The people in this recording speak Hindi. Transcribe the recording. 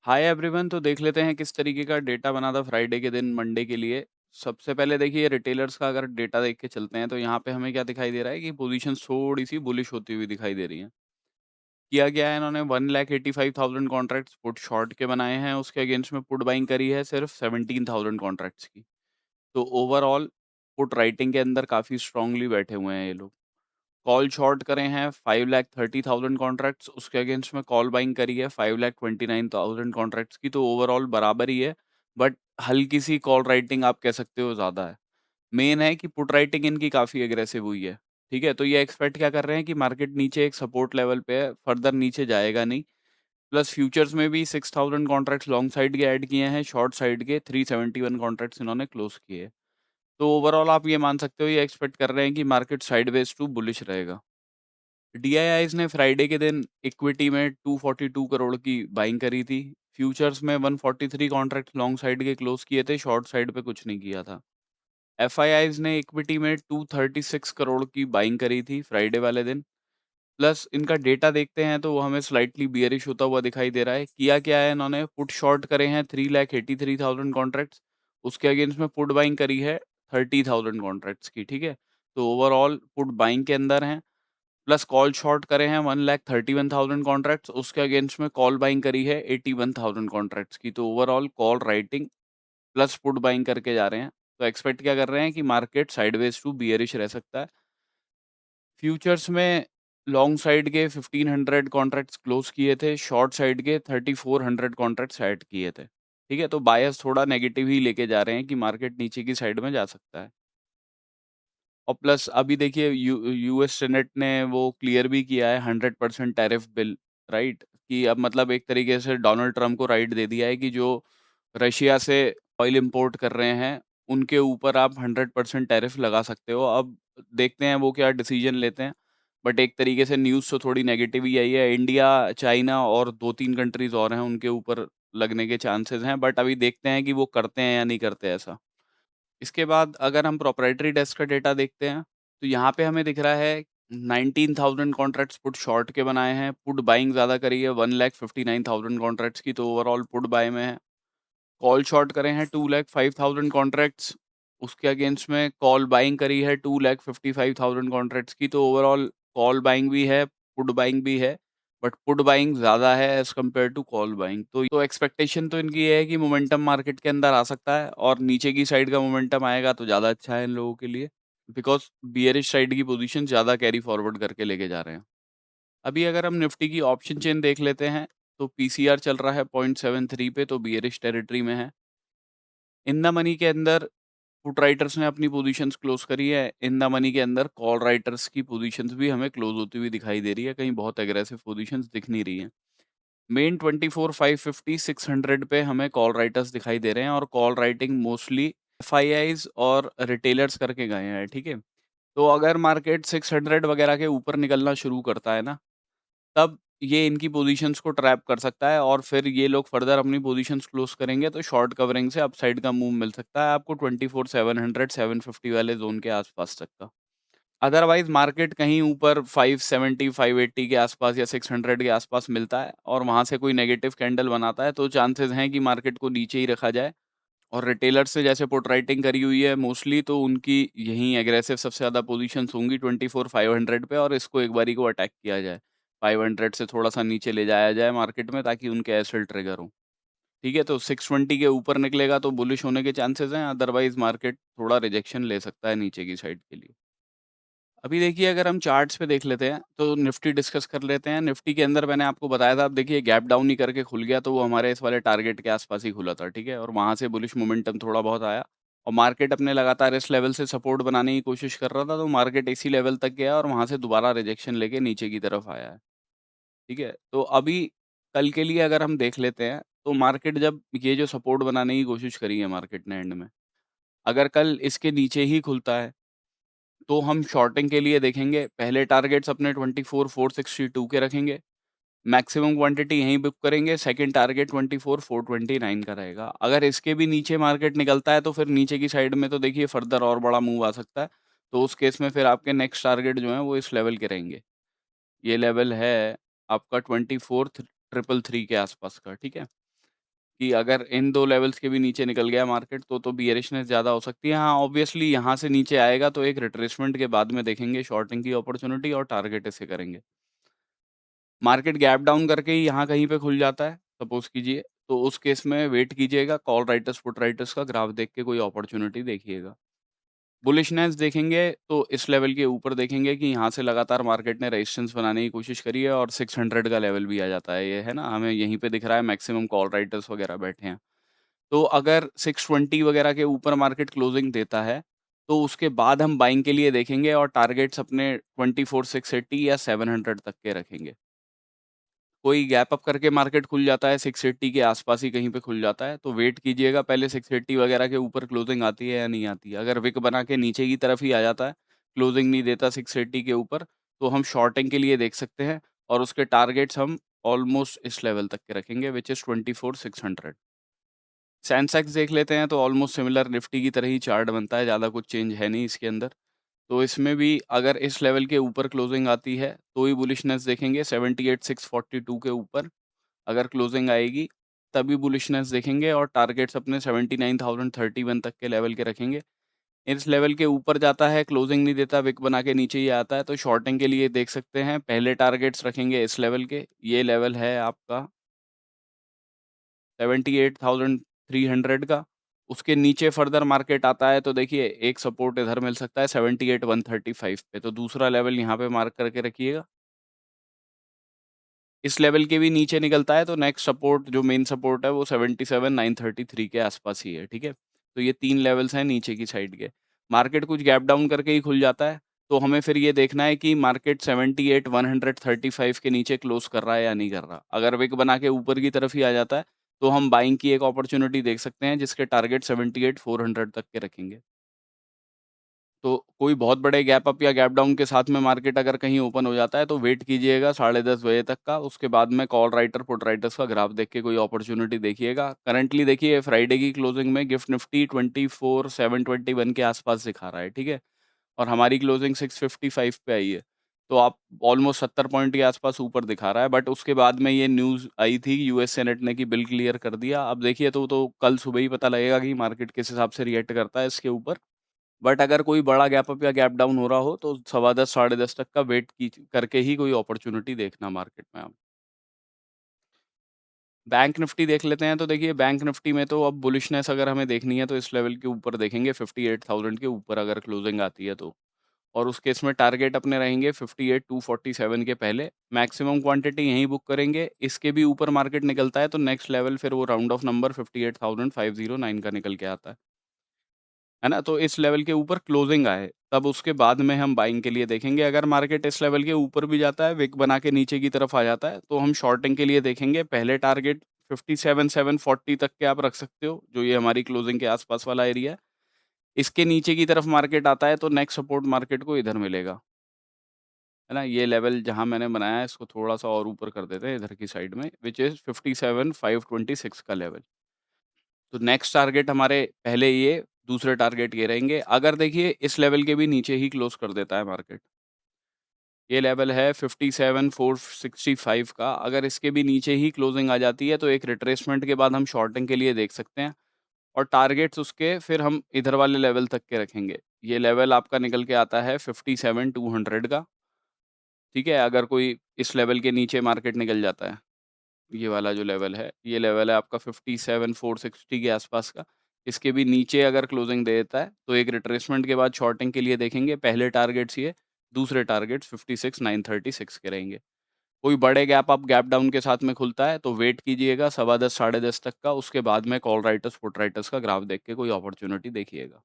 हाय एवरीवन, तो देख लेते हैं किस तरीके का डेटा बना था फ्राइडे के दिन मंडे के लिए। सबसे पहले देखिए रिटेलर्स का अगर डेटा देख के चलते हैं तो यहाँ पे हमें क्या दिखाई दे रहा है कि पोजीशंस थोड़ी सी बुलिश होती हुई दिखाई दे रही हैं। किया गया है, इन्होंने 1,85,000 कॉन्ट्रैक्ट्स पुट शॉर्ट के बनाए हैं, उसके अगेंस्ट में पुट बाइंग करी है सिर्फ 17,000 कॉन्ट्रैक्ट्स की। तो ओवरऑल पुट राइटिंग के अंदर काफ़ी स्ट्रांगली बैठे हुए हैं ये लोग। कॉल शॉर्ट करे हैं 5,30,000 कॉन्ट्रैक्ट्स, उसके अगेंस्ट में कॉल बाइंग करी है 5,29,000 कॉन्ट्रैक्ट्स की, तो ओवरऑल बराबर ही है। बट हल्की सी कॉल राइटिंग आप कह सकते हो ज़्यादा है। मेन है कि पुट राइटिंग इनकी काफ़ी एग्रेसिव हुई है। ठीक है, तो ये एक्सपेक्ट क्या कर रहे हैं कि मार्केट नीचे एक सपोर्ट लेवल पे है, फर्दर नीचे जाएगा नहीं। प्लस फ्यूचर्स में भी 6,000 कॉन्ट्रैक्ट्स लॉन्ग साइड के ऐड किए हैं, शॉर्ट साइड के 371 कॉन्ट्रैक्ट्स इन्होंने क्लोज किए। तो ओवरऑल आप ये मान सकते हो, ये एक्सपेक्ट कर रहे हैं कि मार्केट साइडवेज टू बुलिश रहेगा। डीआईआईज़ ने फ्राइडे के दिन इक्विटी में 242 करोड़ की बाइंग करी थी। फ्यूचर्स में 143 कॉन्ट्रैक्ट लॉन्ग साइड के क्लोज किए थे, शॉर्ट साइड पे कुछ नहीं किया था। एफआईआईज़ ने इक्विटी में 236 करोड़ की बाइंग करी थी फ्राइडे वाले दिन। प्लस इनका डेटा देखते हैं तो वो हमें स्लाइटली बियरिश होता हुआ दिखाई दे रहा है। किया क्या है, इन्होंने पुट शॉर्ट करे हैं 3,83,000 कॉन्ट्रैक्ट्स, उसके अगेंस्ट में पुट बाइंग करी है 30,000 कॉन्ट्रैक्ट्स की। ठीक है, तो ओवरऑल पुट बाइंग के अंदर हैं। प्लस कॉल शॉर्ट करे हैं 1,31,000 कॉन्ट्रैक्ट्स, उसके अगेंस्ट में कॉल बाइंग करी है 81,000 कॉन्ट्रैक्ट्स की। तो overall call writing plus put buying करके जा रहे हैं। तो एक्सपेक्ट क्या कर रहे हैं कि मार्केट साइडवेज टू बियरिश रह सकता है। फ्यूचर्स में लॉन्ग साइड के 1500 कॉन्ट्रैक्ट्स क्लोज किए थे, शॉर्ट साइड के 3400 कॉन्ट्रैक्ट्स ऐड किए थे। ठीक है, तो बायस थोड़ा नेगेटिव ही लेके जा रहे हैं कि मार्केट नीचे की साइड में जा सकता है। और प्लस अभी देखिए यूएस सेनेट ने वो क्लियर भी किया है 100% टैरिफ बिल, राइट? कि अब मतलब एक तरीके से डोनाल्ड ट्रम्प को राइट दे दिया है कि जो रशिया से ऑयल इंपोर्ट कर रहे हैं, उनके ऊपर आप 100% टैरिफ लगा सकते हो। अब देखते हैं वो क्या डिसीजन लेते हैं। बट एक तरीके से न्यूज़ तो थोड़ी नेगेटिव ही आई है। इंडिया, चाइना और 2-3 कंट्रीज़ और हैं, उनके ऊपर लगने के चांसेस हैं। बट अभी देखते हैं कि वो करते हैं या नहीं करते ऐसा। इसके बाद अगर हम प्रोप्राइटरी डेस्क का डेटा देखते हैं, तो यहाँ पे हमें दिख रहा है 19,000 कॉन्ट्रैक्ट्स पुट शॉर्ट के बनाए हैं, पुट बाइंग ज़्यादा करी है 1,59,000 कॉन्ट्रैक्ट्स की, तो ओवरऑल पुट बाय में है। कॉल शॉर्ट करे हैं 2,05,000 कॉन्ट्रैक्ट्स, उसके अगेंस्ट में कॉल बाइंग करी है 2,55,000 कॉन्ट्रैक्ट्स की, तो ओवरऑल कॉल बाइंग भी है, पुट बाइंग भी है, बट पुट बाइंग ज़्यादा है as compare to call buying. तो एक्सपेक्टेशन तो इनकी ये है कि मोमेंटम मार्केट के अंदर आ सकता है और नीचे की साइड का मोमेंटम आएगा तो ज़्यादा अच्छा है इन लोगों के लिए, बिकॉज़ बियरिश साइड की पोज़ीशन ज़्यादा कैरी फॉरवर्ड करके लेके जा रहे हैं। अभी अगर हम निफ्टी की ऑप्शन चेन देख लेते हैं, तो पीसीआर चल रहा है 0.73 पे, तो बियरिश टेरिटरी में है। इन द मनी के अंदर पुट राइटर्स ने अपनी पोजीशंस क्लोज करी है। इन द मनी के अंदर कॉल राइटर्स की पोजीशंस भी हमें क्लोज होती हुई दिखाई दे रही है, कहीं बहुत एग्रेसिव पोजीशंस दिख नहीं रही हैं। मेन 24 550 600 पे हमें कॉल राइटर्स दिखाई दे रहे हैं और कॉल राइटिंग मोस्टली एफआईआईज और रिटेलर्स करके गए हैं। ठीक है, तो अगर मार्केट 600 वगैरह के ऊपर निकलना शुरू करता है ना, तब ये इनकी पोजीशंस को ट्रैप कर सकता है और फिर ये लोग फर्दर अपनी पोजीशंस क्लोज करेंगे तो शॉर्ट कवरिंग से अपसाइड का मूव मिल सकता है आपको 24 700 750 वाले जोन के आसपास तक का। अदरवाइज मार्केट कहीं ऊपर 570 580 के आसपास या 600 के आसपास मिलता है और वहां से कोई नेगेटिव कैंडल बनाता है तो चांसेस हैं कि मार्केट को नीचे ही रखा जाए। और रिटेलर से जैसे पुट राइटिंग करी हुई है मोस्टली, तो उनकी यहीं एग्रेसिव सबसे ज़्यादा पोजीशंस होंगी 24 500 पे, और इसको एक बारी को अटैक किया जाए, 500 से थोड़ा सा नीचे ले जाया जाए मार्केट में ताकि उनके एसेट ट्रिगर हो। ठीक है, तो 620 के ऊपर निकलेगा तो बुलिश होने के चांसेस हैं, अदरवाइज मार्केट थोड़ा रिजेक्शन ले सकता है नीचे की साइड के लिए। अभी देखिए अगर हम चार्ट्स पे देख लेते हैं तो निफ्टी डिस्कस कर लेते हैं। निफ्टी के अंदर मैंने आपको बताया था, अब देखिए गैप डाउन ही करके खुल गया, तो वो हमारे इस वाले टारगेट के आसपास ही खुला था। ठीक है, और वहाँ से बुलिश मोमेंटम थोड़ा बहुत आया और मार्केट अपने लगातार इस लेवल से सपोर्ट बनाने की कोशिश कर रहा था, तो मार्केट इसी लेवल तक गया और वहाँ से दोबारा रिजेक्शन लेके नीचे की तरफ आया है। ठीक है, तो अभी कल के लिए अगर हम देख लेते हैं, तो मार्केट जब ये जो सपोर्ट बनाने की कोशिश करी है मार्केट ने एंड में, अगर कल इसके नीचे ही खुलता है तो हम शॉर्टिंग के लिए देखेंगे, पहले टारगेट्स अपने 24,462 के रखेंगे, मैक्सिमम क्वांटिटी यहीं बुक करेंगे, सेकंड टारगेट 24,429 का रहेगा। अगर इसके भी नीचे मार्केट निकलता है तो फिर नीचे की साइड में तो देखिए फर्दर और बड़ा मूव आ सकता है, तो उस केस में फिर आपके नेक्स्ट टारगेट जो हैं वो इस लेवल के रहेंगे। ये लेवल है आपका 24,333 के आसपास का, ठीक है? कि अगर इन 2 लेवल्स के भी नीचे निकल गया मार्केट तो बियरिशनेस ज़्यादा हो सकती है। हाँ, ऑब्वियसली यहाँ से नीचे आएगा तो एक रिट्रेसमेंट के बाद में देखेंगे शॉर्टिंग की अपॉर्च्युनिटी और टारगेट इसे करेंगे। मार्केट गैप डाउन करके ही यहाँ कहीं पे खुल जाता है, सपोज़ कीजिए, तो उस केस में वेट कीजिएगा, कॉल राइटर्स, पुट राइटर्स का ग्राफ देख के कोई अपॉर्च्युनिटी देखिएगा। बुलिशनेस देखेंगे तो इस लेवल के ऊपर देखेंगे कि यहाँ से लगातार मार्केट ने रेजिस्टेंस बनाने की कोशिश करी है और 600 का लेवल भी आ जाता है, ये है ना? हमें यहीं पे दिख रहा है मैक्सिमम कॉल राइटर्स वगैरह बैठे हैं। तो अगर 620 वगैरह के ऊपर मार्केट क्लोजिंग देता है, तो उसके बाद हम बाइंग के लिए देखेंगे और टारगेट्स अपने 24,680 या 700 तक के रखेंगे। कोई गैप अप करके मार्केट खुल जाता है 680 के आसपास ही कहीं पे खुल जाता है, तो वेट कीजिएगा पहले 680 वगैरह के ऊपर क्लोजिंग आती है या नहीं आती है। अगर विक बना के नीचे की तरफ ही आ जाता है, क्लोजिंग नहीं देता 680 के ऊपर, तो हम शॉर्टिंग के लिए देख सकते हैं और उसके टारगेट्स हम ऑलमोस्ट इस लेवल तक के रखेंगे व्हिच इज़ 24,600। सेंसेक्स देख लेते हैं तो ऑलमोस्ट सिमिलर निफ्टी की तरह ही चार्ट बनता है, ज़्यादा कुछ चेंज है नहीं इसके अंदर। तो इसमें भी अगर इस लेवल के ऊपर क्लोजिंग आती है, तो ही बुलिशनेस देखेंगे 78,642 के ऊपर अगर क्लोजिंग आएगी, तभी बुलिशनेस देखेंगे और टारगेट्स अपने 79,031 तक के लेवल के रखेंगे। इस लेवल के ऊपर जाता है, क्लोजिंग नहीं देता, विक बना के नीचे ही आता है, तो शॉर्टिंग के लिए देख सकते हैं, पहले टारगेट्स रखेंगे इस लेवल के, ये लेवल है आपका 78,300 का। उसके नीचे फर्दर मार्केट आता है तो देखिए एक सपोर्ट इधर मिल सकता है 78,135 पे, तो दूसरा लेवल यहाँ पे मार्क करके रखिएगा। इस लेवल के भी नीचे निकलता है तो नेक्स्ट सपोर्ट जो मेन सपोर्ट है वो 77,933 के आसपास ही है, ठीक है? तो ये 3 लेवल्स हैं नीचे की साइड के। मार्केट कुछ गैप डाउन करके ही खुल जाता है, तो हमें फिर ये देखना है कि मार्केट 78,135 के नीचे क्लोज़ कर रहा है या नहीं कर रहा। अगर विक बना के ऊपर की तरफ ही आ जाता है, तो हम बाइंग की एक अपॉर्च्युनिटी देख सकते हैं जिसके टारगेट 78,400 तक के रखेंगे। तो कोई बहुत बड़े गैप अप या गैप डाउन के साथ में मार्केट अगर कहीं ओपन हो जाता है तो वेट कीजिएगा 10:30 बजे तक का, उसके बाद में कॉल राइटर, पुट राइटर्स का ग्राफ देख के कोई अपॉर्च्युनिटी देखिएगा। करंटली देखिए फ्राइडे की क्लोजिंग में गिफ्ट निफ्टी 24,721 के आसपास दिखा रहा है, ठीक है? और हमारी क्लोजिंग 655 पे आई है। तो आप ऑलमोस्ट 70 पॉइंट के आसपास ऊपर दिखा रहा है, बट उसके बाद में ये न्यूज़ आई थी यूएस सेनेट ने कि बिल क्लियर कर दिया। अब देखिए तो कल सुबह ही पता लगेगा कि मार्केट किस हिसाब से रिएक्ट करता है इसके ऊपर। बट अगर कोई बड़ा गैप अप या गैप डाउन हो रहा हो तो सवा 10 साढ़े 10 तक का वेट की करके ही कोई अपॉर्च्युनिटी देखना मार्केट में आप। बैंक निफ्टी देख लेते हैं तो देखिए बैंक निफ्टी में तो अब बुलिशनेस अगर हमें देखनी है तो इस लेवल के ऊपर देखेंगे 58,000 के ऊपर अगर क्लोजिंग आती है तो। और उस केस में टारगेट अपने रहेंगे 58,247 के पहले, मैक्सिमम क्वांटिटी यहीं बुक करेंगे। इसके भी ऊपर मार्केट निकलता है तो नेक्स्ट लेवल फिर वो राउंड ऑफ नंबर 58,509 का निकल के आता है ना? तो इस लेवल के ऊपर क्लोजिंग आए, तब उसके बाद में हम बाइंग के लिए देखेंगे। अगर मार्केट इस लेवल के ऊपर भी जाता है, विक बना के नीचे की तरफ आ जाता है, तो हम शॉर्टिंग के लिए देखेंगे। पहले टारगेट 57,740 तक के आप रख सकते हो, जो ये हमारी क्लोजिंग के आसपास वाला एरिया है। इसके नीचे की तरफ मार्केट आता है, तो नेक्स्ट सपोर्ट मार्केट को इधर मिलेगा, है ना? ये लेवल जहाँ मैंने बनाया है, इसको थोड़ा-सा और ऊपर कर देते हैं इधर की साइड में, व्हिच इज़ 57,526 का लेवल। तो नेक्स्ट टारगेट हमारे पहले ये, दूसरे टारगेट ये रहेंगे। अगर देखिए इस लेवल के भी नीचे ही क्लोज़ कर देता है मार्केट, ये लेवल है 57,465 का, अगर इसके भी नीचे ही क्लोजिंग आ जाती है तो एक रिट्रेसमेंट के बाद हम शॉर्टिंग के लिए देख सकते हैं और टारगेट्स उसके फिर हम इधर वाले लेवल तक के रखेंगे। ये लेवल आपका निकल के आता है 57,200 का, ठीक है? अगर कोई इस लेवल के नीचे मार्केट निकल जाता है। ये वाला जो लेवल है, ये लेवल है आपका 57,460 के आसपास का। इसके भी नीचे अगर क्लोजिंग दे देता है, तो एक रिट्रेसमेंट के बाद शॉर्टिंग के लिए देखेंगे। पहले टारगेट्स ये, दूसरे टारगेट्स 56,936 के रहेंगे। कोई बड़े गैप अप, गैप डाउन के साथ में खुलता है, तो वेट कीजिएगा सवा 10 साढ़े 10 तक का। उसके बाद में कॉल राइटर्स, पुट राइटर्स का ग्राफ देख के कोई अपॉर्च्युनिटी देखिएगा।